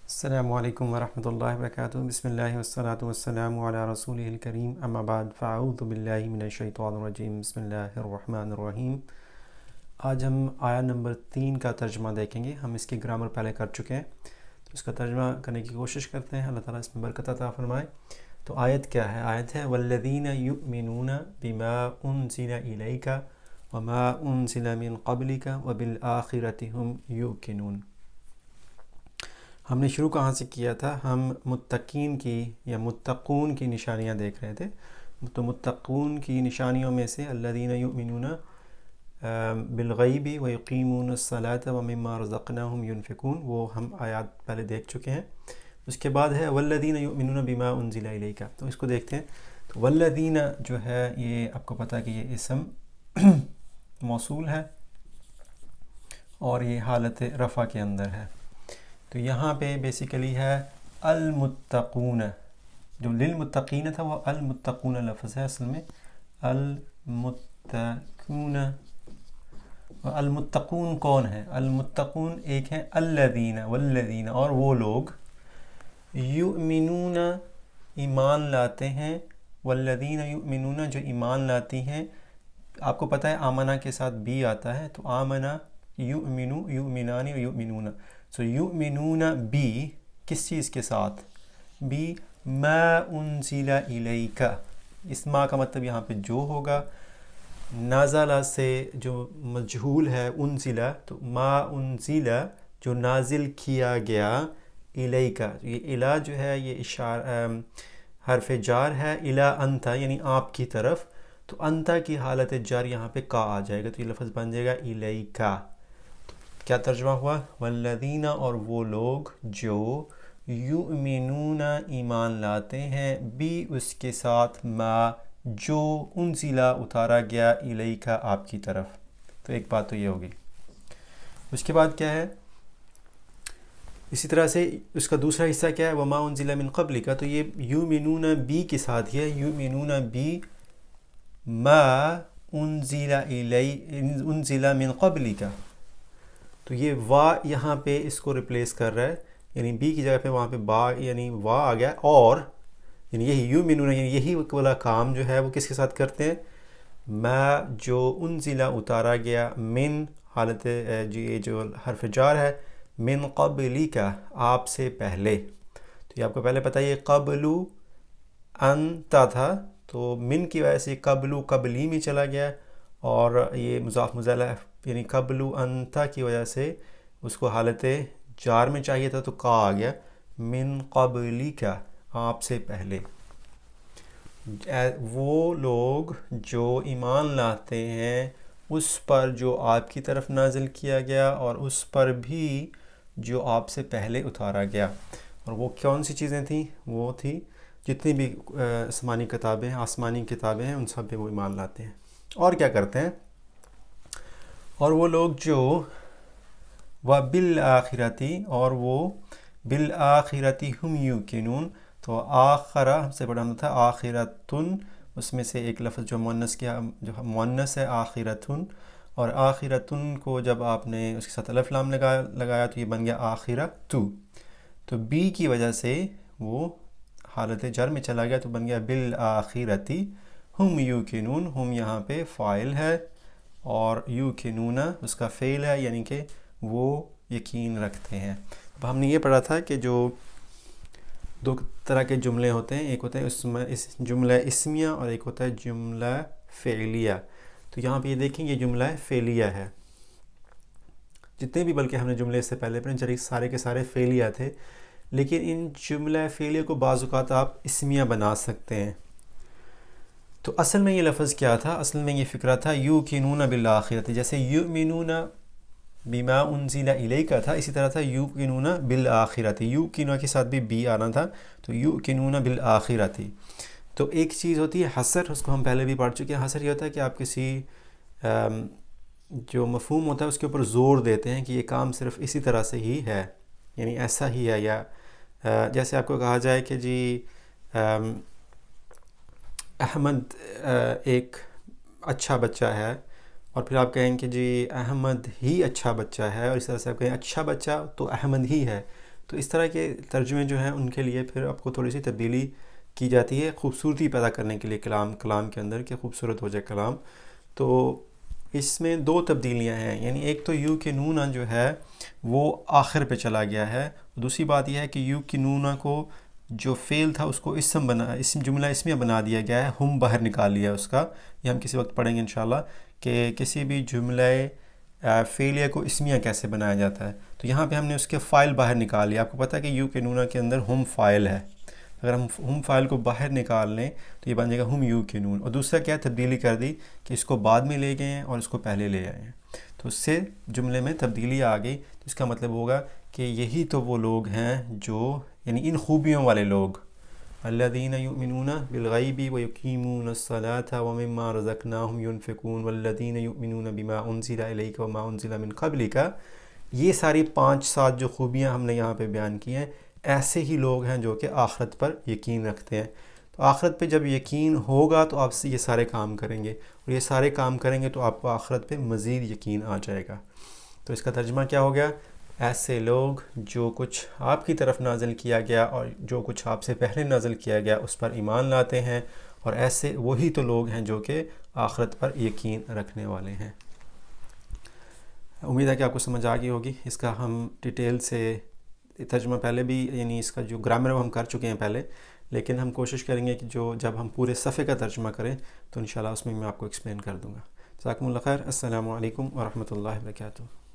السلام علیکم ورحمۃ اللہ وبرکاتہ۔ بسم اللہ والصلاۃ والسلام علی رسولہ الکریم، اما بعد فاعوذ باللہ من الشیطان الرجیم، بسم اللہ الرحمن الرحیم۔ آج ہم آیت نمبر 3 کا ترجمہ دیکھیں گے۔ ہم اس کی گرامر پہلے کر چکے ہیں، تو اس کا ترجمہ کرنے کی کوشش کرتے ہیں، اللہ تعالیٰ اس میں برکت عطا فرمائے۔ تو آیت کیا ہے؟ آیت ہے والذین یؤمنون بما انزل الیک وما انزل من قبلک وبالآخرۃ هم یوقنون۔ ہم نے شروع کہاں سے کیا تھا؟ ہم متقین کی یا متقون کی نشانیاں دیکھ رہے تھے۔ تو متقون کی نشانیوں میں سے الذین یؤمنون بالغیب ویقیمون الصلاۃ ومما رزقناہم ینفقون، وہ ہم آیات پہلے دیکھ چکے ہیں۔ اس کے بعد ہے والذین یؤمنون بما انزل الیک، تو اس کو دیکھتے ہیں۔ تو والذین جو ہے یہ آپ کو پتہ ہے کہ یہ اسم موصول ہے اور یہ حالت رفع کے اندر ہے۔ تو یہاں پہ بیسیکلی ہے المتقون، جو للمتقین تھا وہ المتقون لفظ ہے اصل میں، المتقون۔ المتقون کون ہے؟ المتقون ایک ہے الذین والذین، اور وہ لوگ یؤمنون ایمان لاتے ہیں، والذین یؤمنون جو ایمان لاتی ہیں۔ آپ کو پتہ ہے آمنہ کے ساتھ بی آتا ہے، تو آمنہ یؤمنو یؤمنان و یؤمنون، سو یؤمنون بی کس چیز کے ساتھ؟ بی ما انزل الیک، اس ما کا مطلب یہاں پہ جو ہوگا، نازلہ سے جو مجہول ہے انزل، تو ما انزل جو نازل کیا گیا، الیک یہ الا جو ہے یہ حرف جار ہے، الا انت یعنی آپ کی طرف، تو انت کی حالت جار یہاں پہ کا آ جائے گا، تو یہ لفظ بن جائے گا الیکا۔ کیا ترجمہ ہوا؟ والذین، اور وہ لوگ جو یؤمنون ایمان لاتے ہیں، بھی اس کے ساتھ ما جو انزلہ اتارا گیا الیکا آپ کی طرف۔ تو ایک بات تو یہ ہوگی۔ اس کے بعد کیا ہے؟ اسی طرح سے اس کا دوسرا حصہ کیا ہے؟ وما انزل من قبلک، تو یہ یؤمنون بی کے ساتھ ہے، یؤمنون بی ما انزل من قبلک، تو یہ وا یہاں پہ اس کو ریپلیس کر رہا ہے، یعنی بی کی جگہ پہ وہاں پہ با یعنی وا آ گیا، اور یعنی یہی یؤمنون یعنی یہی والا کام جو ہے وہ کس کے ساتھ کرتے ہیں؟ ما جو انزلہ اتارا گیا، من حالت یہ جو حرف جار ہے، من قبلک آپ سے پہلے، تو یہ آپ کو پہلے پتہ ہے یہ قبلو انتا تھا، تو من کی وجہ سے قبلو قبلی میں چلا گیا، اور یہ مضاف مضاف یعنی قبلو انتا کی وجہ سے اس کو حالت جار میں چاہیے تھا، تو کا آ گیا، من قبلک آپ سے پہلے۔ وہ لوگ جو ایمان لاتے ہیں اس پر جو آپ کی طرف نازل کیا گیا، اور اس پر بھی جو آپ سے پہلے اتارا گیا، اور وہ کون سی چیزیں تھیں؟ وہ تھی جتنی بھی آسمانی کتابیں ہیں ان سب پہ وہ ایمان لاتے ہیں۔ اور کیا کرتے ہیں؟ اور وہ لوگ جو وبالآخرتی، اور وہ بالآخرتی ہم یوقنون، تو آخرہ ہم سے پڑھا ہم تھا آخرتن، اس میں سے ایک لفظ جو مؤنث کیا، جو مؤنث ہے آخرتن، اور آخرتن کو جب آپ نے اس کے ساتھ الف لام لگایا تو یہ بن گیا آخرتو، تو بی کی وجہ سے وہ حالت جر میں چلا گیا، تو بن گیا بالآخرتی ہم یوقنون، ہم یہاں پہ فاعل ہے اور یوقنون اس کا فعل ہے، یعنی کہ وہ یقین رکھتے ہیں۔ اب ہم نے یہ پڑھا تھا کہ جو دو طرح کے جملے ہوتے ہیں، ایک ہوتا ہے اس جملہ اسمیہ، اور ایک ہوتا ہے جملہ فعلیہ۔ تو یہاں پہ یہ دیکھیں یہ جملہ فعلیہ ہے، جتنے بھی بلکہ ہم نے جملے سے پہلے پڑھے سارے کے سارے فعلیہ تھے، لیکن ان جملہ فعلیہ کو بعض اوقات آپ اسمیہ بنا سکتے ہیں۔ تو اصل میں یہ لفظ کیا تھا؟ اصل میں یہ فکرہ تھا یوقنون بالآخرۃ، جیسے یؤمنون بما انزل الیک تھا، اسی طرح تھا یوقنون بالآخرۃ، یوقنون کے ساتھ بھی بی آنا تھا، تو یوقنون بالآخرۃ۔ تو ایک چیز ہوتی ہے حصر، اس کو ہم پہلے بھی پڑھ چکے ہیں۔ حصر یہ ہوتا ہے کہ آپ کسی جو مفہوم ہوتا ہے اس کے اوپر زور دیتے ہیں کہ یہ کام صرف اسی طرح سے ہی ہے، یعنی ایسا ہی ہے، یا جیسے آپ کو کہا جائے کہ جی احمد ایک اچھا بچہ ہے، اور پھر آپ کہیں کہ جی احمد ہی اچھا بچہ ہے، اور اس طرح سے آپ کہیں اچھا بچہ تو احمد ہی ہے، تو اس طرح کے ترجمے جو ہیں ان کے لیے پھر آپ کو تھوڑی سی تبدیلی کی جاتی ہے خوبصورتی پیدا کرنے کے لیے کلام کے اندر کہ خوبصورت ہو جائے کلام. تو اس میں دو تبدیلیاں ہیں، یعنی ایک تو یو کے نونہ جو ہے وہ آخر پہ چلا گیا ہے، دوسری بات یہ ہے کہ یو کی نونہ کو جو فعل تھا اس کو اسم جملہ اسمیہ بنا دیا گیا ہے، ہم باہر نکال لیا اس کا. یہ ہم کسی وقت پڑھیں گے انشاءاللہ کہ کسی بھی جملہ فعلیہ کو اسمیہ کیسے بنایا جاتا ہے. تو یہاں پہ ہم نے اس کے فائل باہر نکال لیا. آپ کو پتہ ہے کہ یو کے نونہ کے اندر ہم فائل ہے، اگر ہم ہم فائل کو باہر نکال لیں تو یہ بن جائے گا ہم یو کے نون. اور دوسرا کیا تبدیلی کر دی کہ اس کو بعد میں لے گئے ہیں اور اس کو پہلے لے آئے ہیں، تو اس سے جملے میں تبدیلی آ گئی. تو اس کا مطلب ہوگا کہ یہی تو وہ لوگ ہیں جو یعنی ان خوبیوں والے لوگ، الذین یؤمنون بالغیب ویقیمون الصلاة ومما رزقناہم ینفقون والذین یؤمنون بما انزل الیک وما انزل من قبلک. یہ ساری 5-7 جو خوبیاں ہم نے یہاں پہ بیان کی ہیں، ایسے ہی لوگ ہیں جو کہ آخرت پر یقین رکھتے ہیں. تو آخرت پہ جب یقین ہوگا تو آپ سے یہ سارے کام کریں گے، اور یہ سارے کام کریں گے تو آپ کو آخرت پہ مزید یقین آ جائے گا. تو اس کا ترجمہ کیا ہو گیا؟ ایسے لوگ جو کچھ آپ کی طرف نازل کیا گیا اور جو کچھ آپ سے پہلے نازل کیا گیا اس پر ایمان لاتے ہیں، اور ایسے وہی تو لوگ ہیں جو کہ آخرت پر یقین رکھنے والے ہیں. امید ہے کہ آپ کو سمجھ آ گئی ہوگی. اس کا ہم ڈیٹیل سے ترجمہ پہلے بھی یعنی اس کا جو گرامر وہ ہم کر چکے ہیں پہلے، لیکن ہم کوشش کریں گے کہ جب ہم پورے صفحے کا ترجمہ کریں تو انشاءاللہ اس میں آپ کو ایکسپلین کر دوں گا. جزاکم اللہ خیر. السلام علیکم ورحمۃ اللہ وبرکاتہ.